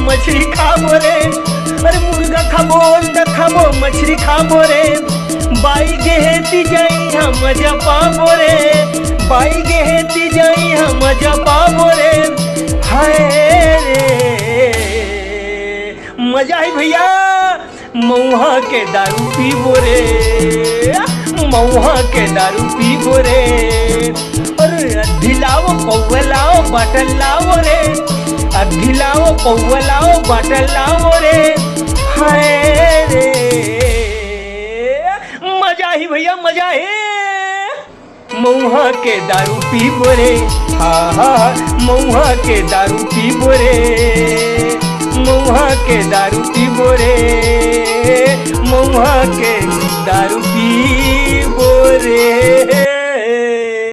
मछली खाबो रे, अरे मुर्गा खाबो अंडा खाबो मछली खाबो रे, बाई गेहेती जाई हम मजा पाबो रे, बाई गेहेती जाई हम मजा पाबो रे, हाय रे मजा है भैया मऊहा के दारू पीबो रे, मऊहा के दारू पीबो रे, अरे अद्धी लाओ पौवा लाओ बाटल लाओ रे, अद्धी लाओ पौवा लाओ बाटल लाओ रे, हाय रे मजा ही भैया मजा है मऊहा के दारू पीबो रे, हा हा मऊहा के दारू पीबो रे, मऊहा के दारू पीबो रे, मऊहा के दारू पीबो रे।